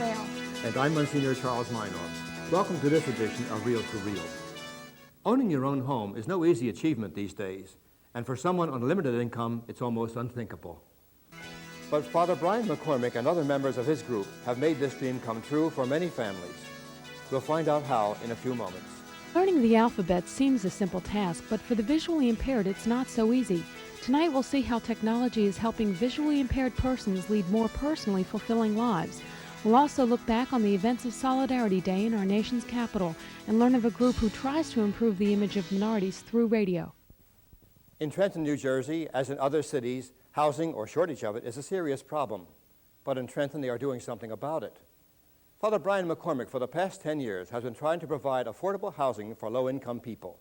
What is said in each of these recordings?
Vale. And I'm Monsignor Charles Minor. Welcome to this edition of Real to Real. Owning your own home is no easy achievement these days, and for someone on a limited income, it's almost unthinkable. But Father Brian McCormick and other members of his group have made this dream come true for many families. We'll find out how in a few moments. Learning the alphabet seems a simple task, but for the visually impaired, it's not so easy. Tonight we'll see how technology is helping visually impaired persons lead more personally fulfilling lives. We'll also look back on the events of Solidarity Day in our nation's capital and learn of a group who tries to improve the image of minorities through radio. In Trenton, New Jersey, as in other cities, housing or shortage of it is a serious problem. But in Trenton, they are doing something about it. Father Brian McCormick, for the past 10 years, has been trying to provide affordable housing for low-income people.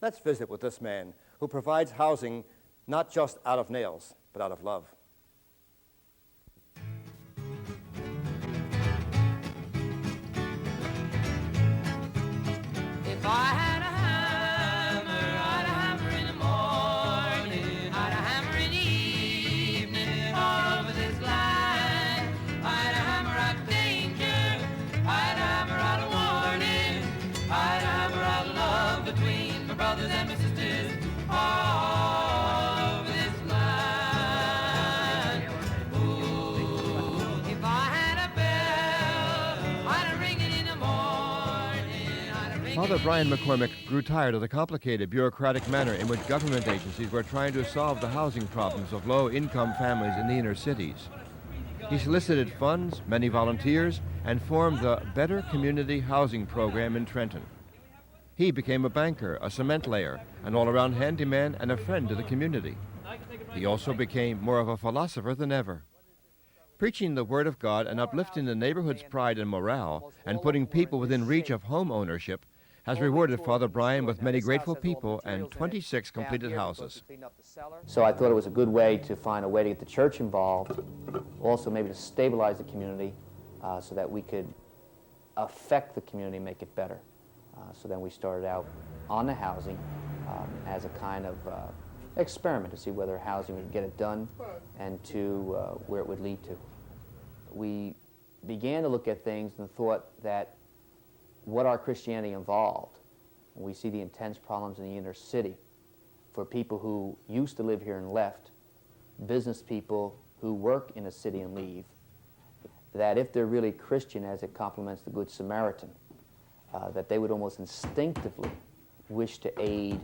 Let's visit with this man who provides housing not just out of nails, but out of love. If I had a hammer, I'd a hammer in the morning, I'd a hammer in the evening, all over this land. I'd a hammer out danger, I'd a hammer out of warning, I'd a hammer out of love between my brothers and my sisters, all over this land. Ooh, if I had a bell, I'd a ring it in the morning, I'd a ring it. Father Brian McCormick grew tired of the complicated bureaucratic manner in which government agencies were trying to solve the housing problems of low-income families in the inner cities. He solicited funds, many volunteers, and formed the Better Community Housing Program in Trenton. He became a banker, a cement layer, an all-around handyman, and a friend to the community. He also became more of a philosopher than ever. Preaching the Word of God and uplifting the neighborhood's pride and morale, and putting people within reach of home ownership, has rewarded Father Brian with many grateful people and 26 completed houses. So I thought it was a good way to find a way to get the church involved, also maybe to stabilize the community so that we could affect the community, make it better. So then we started out on the housing as a kind of experiment to see whether housing would get it done and to where it would lead to. We began to look at things and thought that what our Christianity involved. We see the intense problems in the inner city for people who used to live here and left, business people who work in a city and leave, that if they're really Christian as it complements the Good Samaritan, that they would almost instinctively wish to aid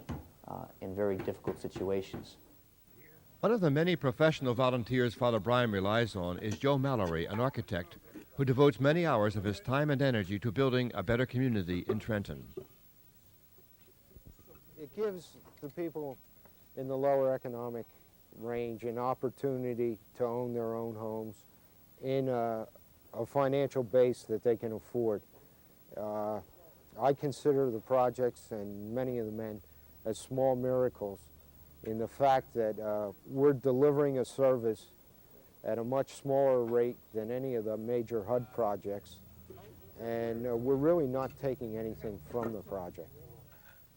in very difficult situations. One of the many professional volunteers Father Brian relies on is Joe Mallory, an architect who devotes many hours of his time and energy to building a better community in Trenton. It gives the people in the lower economic range an opportunity to own their own homes in a financial base that they can afford. I consider the projects and many of the men as small miracles in the fact that we're delivering a service at a much smaller rate than any of the major HUD projects, and we're really not taking anything from the project.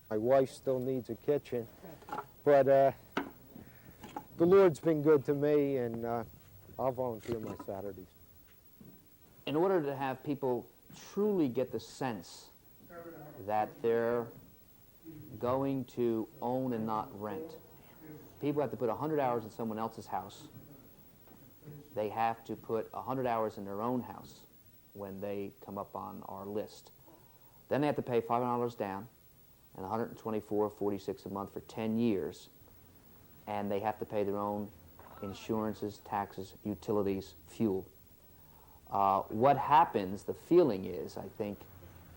My wife still needs a kitchen, but the Lord's been good to me, and I'll volunteer my Saturdays. In order to have people truly get the sense that they're going to own and not rent, people have to put 100 hours in someone else's house. They have to put 100 hours in their own house when they come up on our list. Then they have to pay $500 down and $124.46 a month for 10 years. And they have to pay their own insurances, taxes, utilities, fuel. What happens, the feeling is, I think,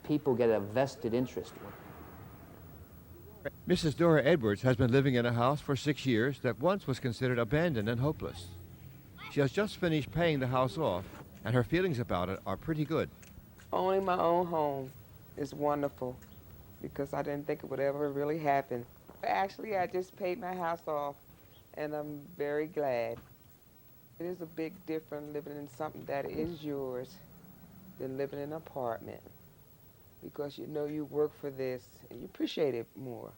people get a vested interest in it. Mrs. Dora Edwards has been living in a house for 6 years that once was considered abandoned and hopeless. She has just finished paying the house off, and her feelings about it are pretty good. Owning my own home is wonderful because I didn't think it would ever really happen. Actually, I just paid my house off, and I'm very glad. It is a big difference living in something that is yours than living in an apartment because you know you work for this and you appreciate it more.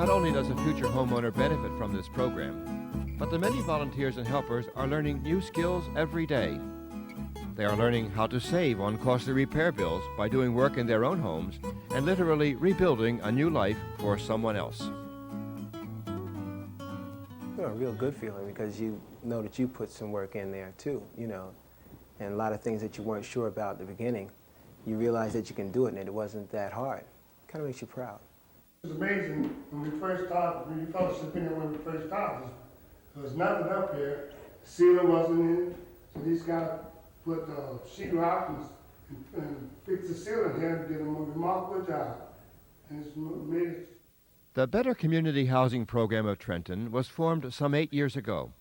Not only does a future homeowner benefit from this program, but the many volunteers and helpers are learning new skills every day. They are learning how to save on costly repair bills by doing work in their own homes and literally rebuilding a new life for someone else. A real good feeling because you know that you put some work in there too, you know, and a lot of things that you weren't sure about at the beginning, you realize that you can do it and it wasn't that hard. It kind of makes you proud. It was amazing when we first started, when we fellowship in here when we first started. There was nothing up here. The ceiling wasn't in, so these guys put sheetrock and fix the ceiling here and did a remarkable job. And it's made it. The Better Community Housing Program of Trenton was formed some 8 years ago.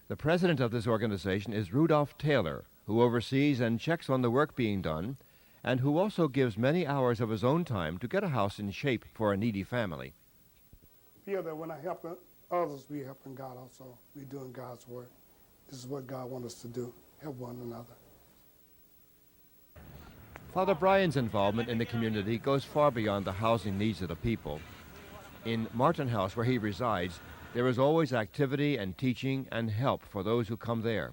The president of this organization is Rudolph Taylor, who oversees and checks on the work being done, and who also gives many hours of his own time to get a house in shape for a needy family. I feel that when I help others, we're helping God also. We're doing God's work. This is what God wants us to do, help one another. Father Brian's involvement in the community goes far beyond the housing needs of the people. In Martin House, where he resides, there is always activity and teaching and help for those who come there.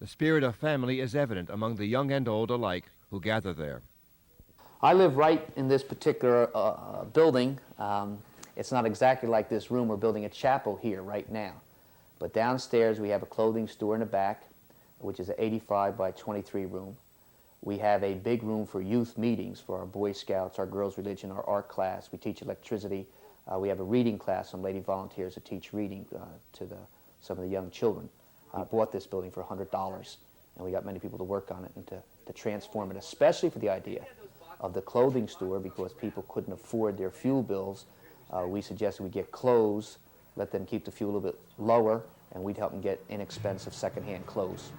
The spirit of family is evident among the young and old alike who gather there. I live right in this particular building. It's not exactly like this room. We're building a chapel here right now. But downstairs we have a clothing store in the back, which is an 85 by 23 room. We have a big room for youth meetings for our Boy Scouts, our girls' religion, our art class. We teach electricity. We have a reading class, some lady volunteers to teach reading to some of the young children. I bought this building for $100, and we got many people to work on it and to transform it, especially for the idea of the clothing store, because people couldn't afford their fuel bills. We suggested we get clothes, let them keep the fuel a little bit lower, and we'd help them get inexpensive secondhand clothes.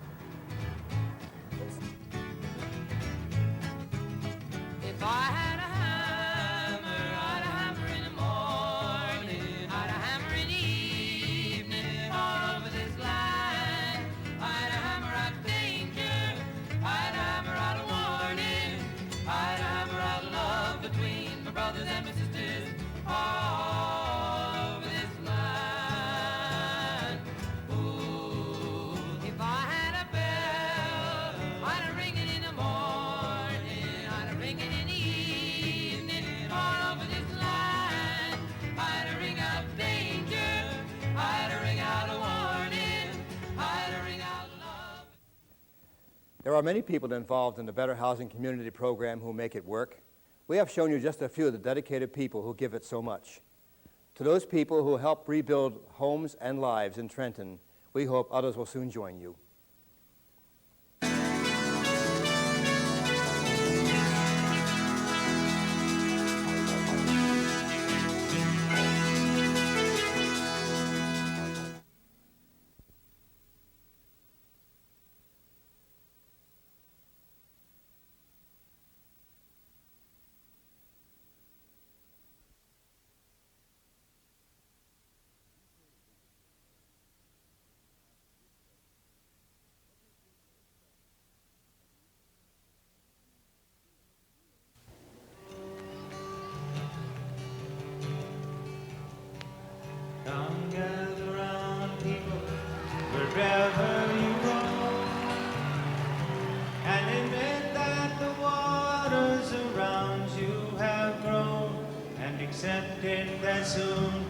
If I had a hammer, I'd hammer in the morning, I'd hammer in the evening, all over this line. I'd hammer out danger, I'd hammer out a warning, I'd hammer out love between my brothers and my sisters, all over this line. Ooh, if I had a bell, I'd ring it in the morning, I'd ring it in the evening, all over this line. I'd ring out danger, I'd ring out a warning, I'd ring out love. There are many people involved in the Better Housing Community Program who make it work. We have shown you just a few of the dedicated people who give it so much. To those people who help rebuild homes and lives in Trenton, we hope others will soon join you. Come gather round, people, wherever you go, and admit that the waters around you have grown, and accepting that soon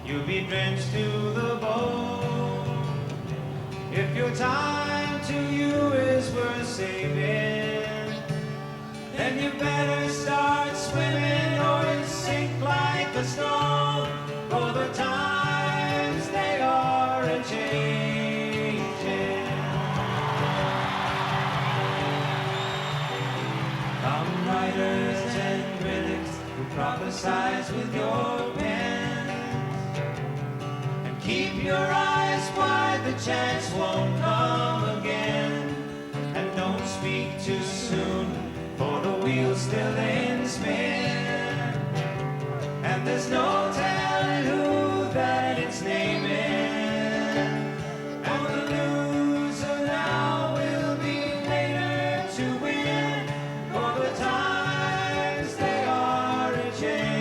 you'll be drenched to the bone. If your time to you is worth saving, then you better start swimming or you'll sink like a stone. For the times they are a-changing. Come writers and critics who prophesize with your pens, and keep your eyes wide, the chance won't come again. And don't speak too soon, for the wheel's still in spin, and there's no telling who that it's naming. And the loser now will be later to win, for the times they are a-changing.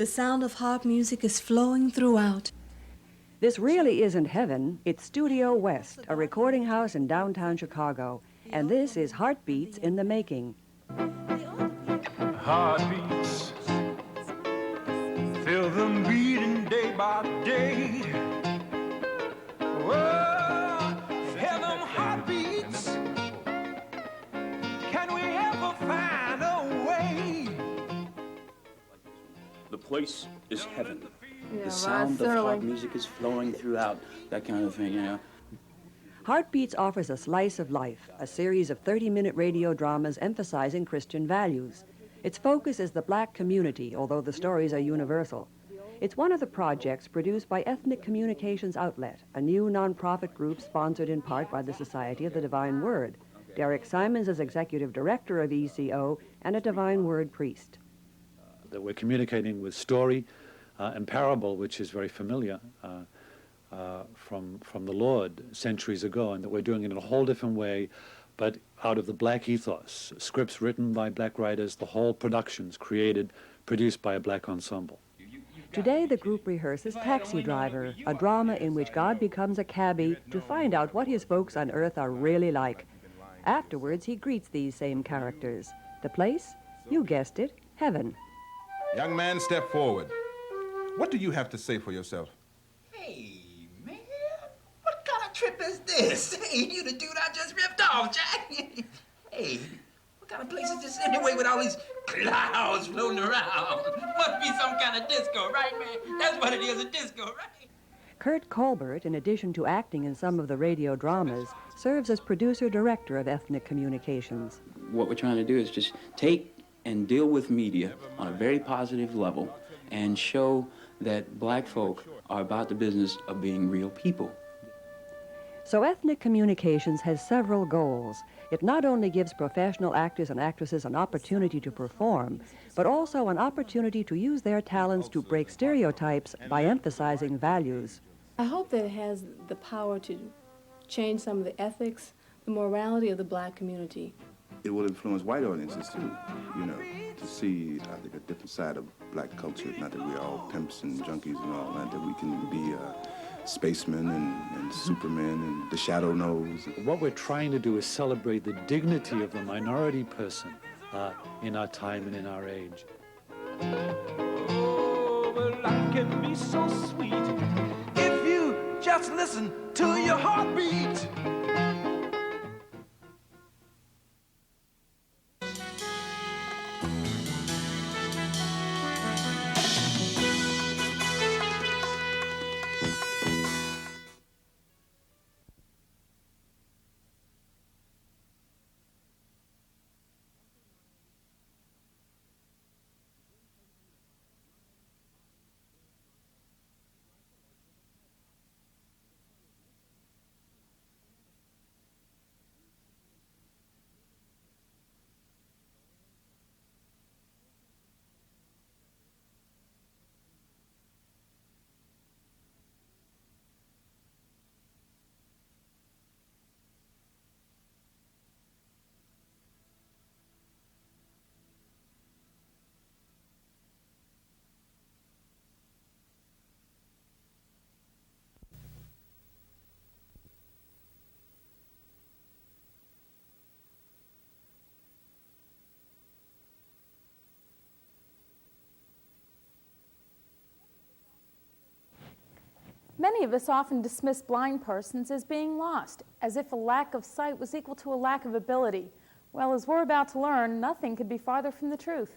sound of harp music is flowing throughout. This really isn't heaven. It's Studio West, a recording house in downtown Chicago. And this is Heartbeats in the Making. Heartbeats, feel them beating day by day. Whoa, hear them heartbeats. Can we ever find a way? The place is heaven. Yeah, the sound of Rod harp Serling. music is flowing throughout, that kind of thing, you know. Heartbeats offers a slice of life, a series of 30-minute radio dramas emphasizing Christian values. Its focus is the black community, although the stories are universal. It's one of the projects produced by Ethnic Communications Outlet, a new nonprofit group sponsored in part by the Society of the Divine Word. Derek Simons is executive director of ECO and a Divine Word priest. That we're communicating with story and parable, which is very familiar from the Lord centuries ago, and that we're doing it in a whole different way, but out of the black ethos. Scripts written by black writers, the whole productions produced by a black ensemble. Today, the group rehearses Taxi Driver, a drama in which God becomes a cabbie to find out what his folks on earth are really like. Afterwards, he greets these same characters. The place? You guessed it, heaven. Young man, step forward. What do you have to say for yourself? Hey, man, what kind of trip is this? Hey, you the dude I just ripped off, Jack. Hey, what kind of place is this anyway with all these clouds floating around? Must be some kind of disco, right, man? That's what it is, a disco, right? Kurt Colbert, in addition to acting in some of the radio dramas, serves as producer-director of Ethnic Communications. What we're trying to do is just take and deal with media on a very positive level and show that black folk are about the business of being real people. So Ethnic Communications has several goals. It not only gives professional actors and actresses an opportunity to perform, but also an opportunity to use their talents to break stereotypes by emphasizing values. I hope that it has the power to change some of the ethics, the morality of the black community. It will influence white audiences too, you know, to see, I think, a different side of black culture. Not that we're all pimps and junkies and all that we can be spacemen and supermen and the shadow knows. What we're trying to do is celebrate the dignity of the minority person in our time and in our age. Oh, well, life can be so sweet if you just listen to your heartbeat. Many of us often dismiss blind persons as being lost, as if a lack of sight was equal to a lack of ability. Well, as we're about to learn, nothing could be farther from the truth.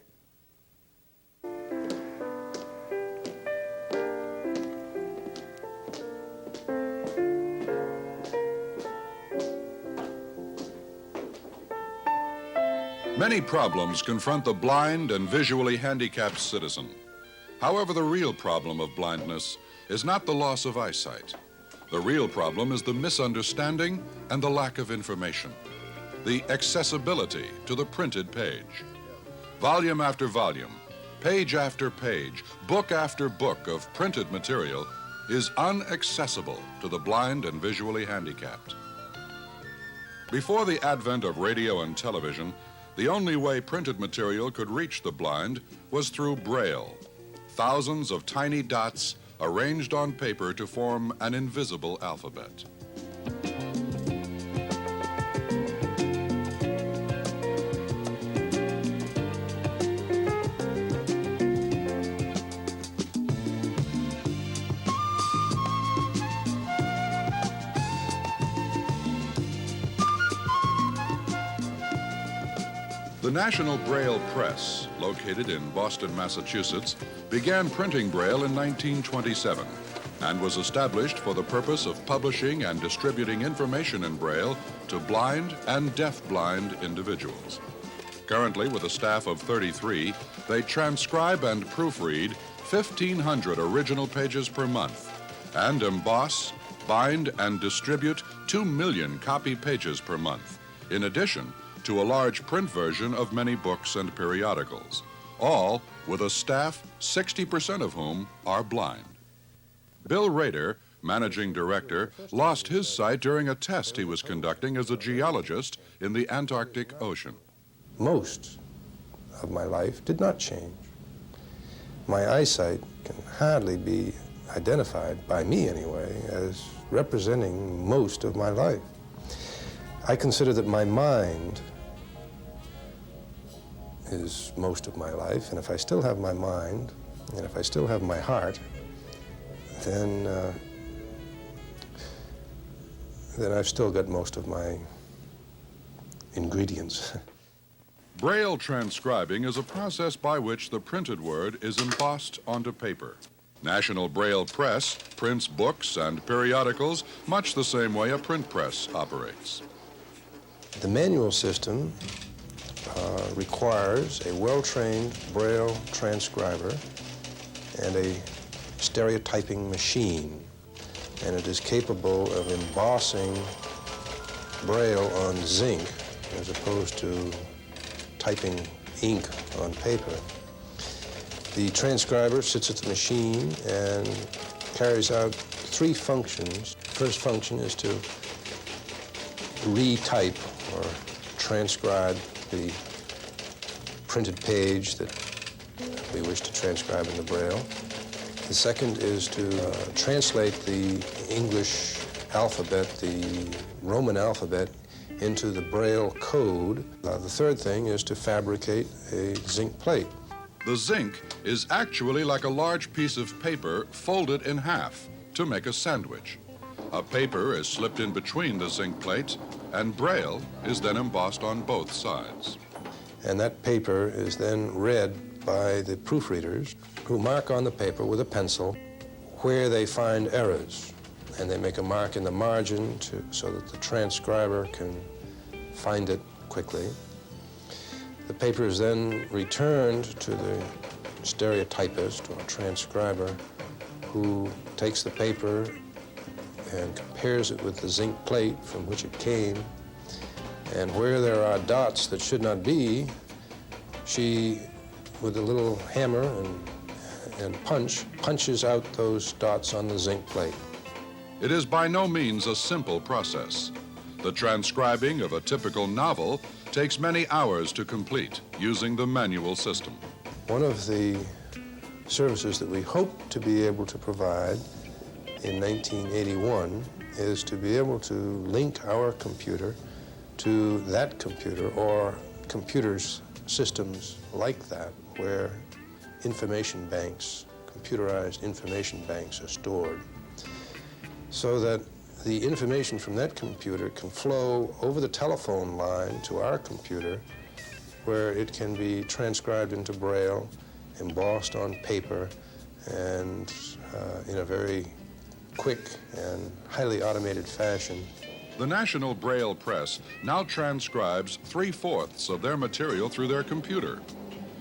Many problems confront the blind and visually handicapped citizen. However, the real problem of blindness is not the loss of eyesight. The real problem is the misunderstanding and the lack of information, the accessibility to the printed page. Volume after volume, page after page, book after book of printed material is inaccessible to the blind and visually handicapped. Before the advent of radio and television, the only way printed material could reach the blind was through Braille. thousands of tiny dots arranged on paper to form an invisible alphabet. The National Braille Press, located in Boston, Massachusetts, began printing Braille in 1927 and was established for the purpose of publishing and distributing information in Braille to blind and deaf-blind individuals. Currently, with a staff of 33, they transcribe and proofread 1,500 original pages per month and emboss, bind, and distribute 2 million copy pages per month, in addition to a large print version of many books and periodicals, all with a staff 60% of whom are blind. Bill Rader, managing director, lost his sight during a test he was conducting as a geologist in the Antarctic Ocean. Most of my life did not change. My eyesight can hardly be identified, by me anyway, as representing most of my life. I consider that my mind is most of my life, and if I still have my mind, and if I still have my heart, then I've still got most of my ingredients. Braille transcribing is a process by which the printed word is embossed onto paper. National Braille Press prints books and periodicals much the same way a print press operates. The manual system requires a well-trained Braille transcriber and a stereotyping machine, and it is capable of embossing Braille on zinc as opposed to typing ink on paper. The transcriber sits at the machine and carries out 3 functions. The first function is to retype or transcribe the printed page that we wish to transcribe into Braille. The second is to translate the English alphabet, the Roman alphabet, into the Braille code. The third thing is to fabricate a zinc plate. The zinc is actually like a large piece of paper folded in half to make a sandwich. A paper is slipped in between the zinc plates, and Braille is then embossed on both sides. And that paper is then read by the proofreaders, who mark on the paper with a pencil where they find errors. And they make a mark in the margin so that the transcriber can find it quickly. The paper is then returned to the stereotypist or transcriber, who takes the paper and compares it with the zinc plate from which it came. And where there are dots that should not be, she, with a little hammer and punches out those dots on the zinc plate. It is by no means a simple process. The transcribing of a typical novel takes many hours to complete using the manual system. One of the services that we hope to be able to provide in 1981 is to be able to link our computer to that computer or computers, systems like that, where information banks, computerized information banks are stored, so that the information from that computer can flow over the telephone line to our computer, where it can be transcribed into Braille, embossed on paper, and in a very quick and highly automated fashion. The National Braille Press now transcribes 3/4 of their material through their computer.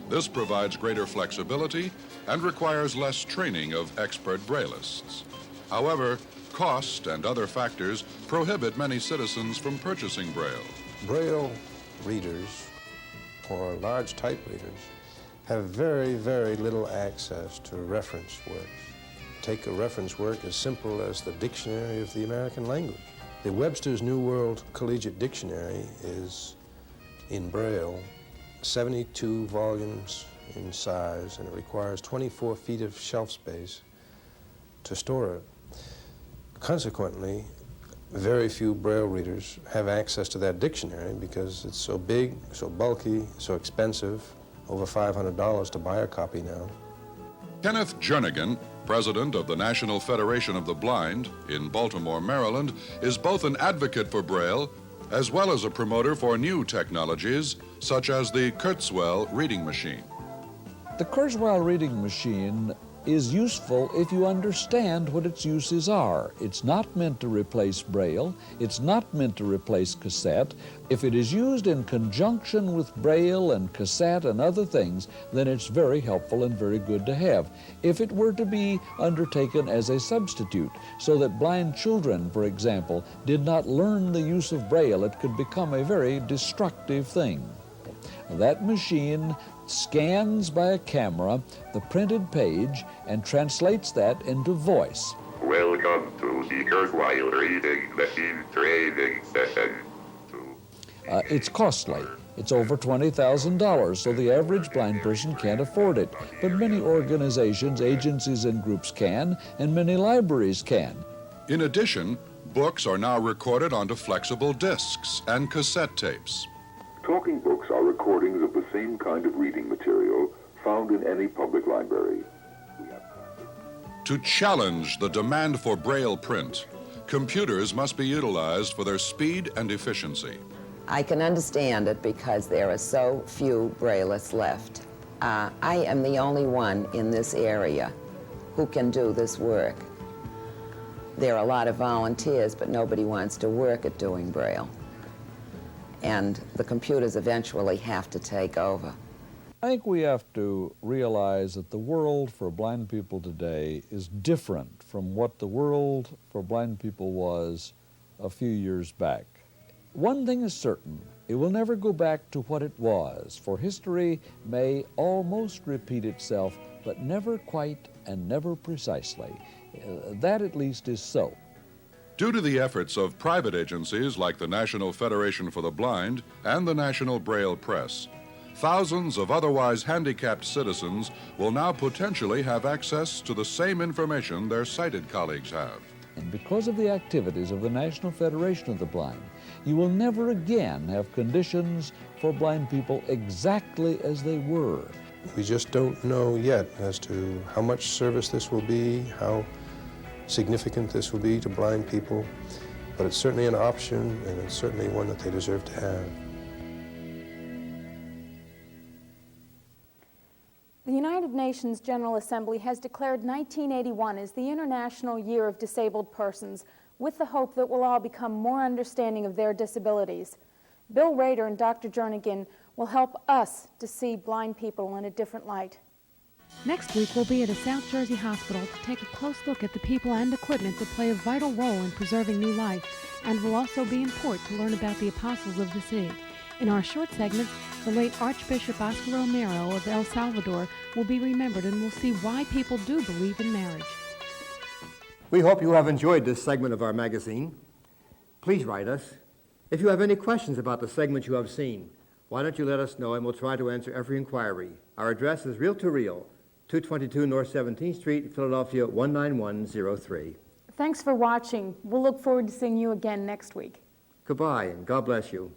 This provides greater flexibility and requires less training of expert Braillists. However, cost and other factors prohibit many citizens from purchasing Braille. Braille readers, or large type readers, have very, very little access to reference works. Take a reference work as simple as the Dictionary of the American Language. The Webster's New World Collegiate Dictionary is in Braille, 72 volumes in size, and it requires 24 feet of shelf space to store it. Consequently, very few Braille readers have access to that dictionary because it's so big, so bulky, so expensive, over $500 to buy a copy now. Kenneth Jernigan, president of the National Federation of the Blind in Baltimore, Maryland, is both an advocate for Braille as well as a promoter for new technologies such as the Kurzweil reading machine. The Kurzweil reading machine is useful if you understand what its uses are. It's not meant to replace Braille. It's not meant to replace cassette. If it is used in conjunction with Braille and cassette and other things, then it's very helpful and very good to have. If it were to be undertaken as a substitute, so that blind children, for example, did not learn the use of Braille, it could become a very destructive thing. That machine scans by a camera the printed page and translates that into voice. Welcome to the Kurzweil reading machine training session. It's costly. It's over $20,000, so the average blind person can't afford it. But many organizations, agencies, and groups can, and many libraries can. In addition, books are now recorded onto flexible discs and cassette tapes. Talking books are recordings of the same kind of reading material found in any public library. To challenge the demand for Braille print, computers must be utilized for their speed and efficiency. I can understand it because there are so few Braillists left. I am the only one in this area who can do this work. There are a lot of volunteers, but nobody wants to work at doing Braille. And the computers eventually have to take over. I think we have to realize that the world for blind people today is different from what the world for blind people was a few years back. One thing is certain, it will never go back to what it was, for history may almost repeat itself, but never quite and never precisely. That at least is so. Due to the efforts of private agencies like the National Federation for the Blind and the National Braille Press, thousands of otherwise handicapped citizens will now potentially have access to the same information their sighted colleagues have. And because of the activities of the National Federation of the Blind, you will never again have conditions for blind people exactly as they were. We just don't know yet as to how much service this will be, how significant this will be to blind people, but it's certainly an option, and it's certainly one that they deserve to have. The United Nations General Assembly has declared 1981 as the International Year of Disabled Persons, with the hope that we'll all become more understanding of their disabilities. Bill Rader and Dr. Jernigan will help us to see blind people in a different light. Next week, we'll be at a South Jersey hospital to take a close look at the people and equipment that play a vital role in preserving new life, and we'll also be in port to learn about the Apostles of the Sea. In our short segment, the late Archbishop Oscar Romero of El Salvador will be remembered, and we'll see why people do believe in marriage. We hope you have enjoyed this segment of our magazine. Please write us. If you have any questions about the segment you have seen, why don't you let us know, and we'll try to answer every inquiry. Our address is Reel to Reel, 222 North 17th Street, Philadelphia 19103. Thanks for watching. We'll look forward to seeing you again next week. Goodbye, and God bless you.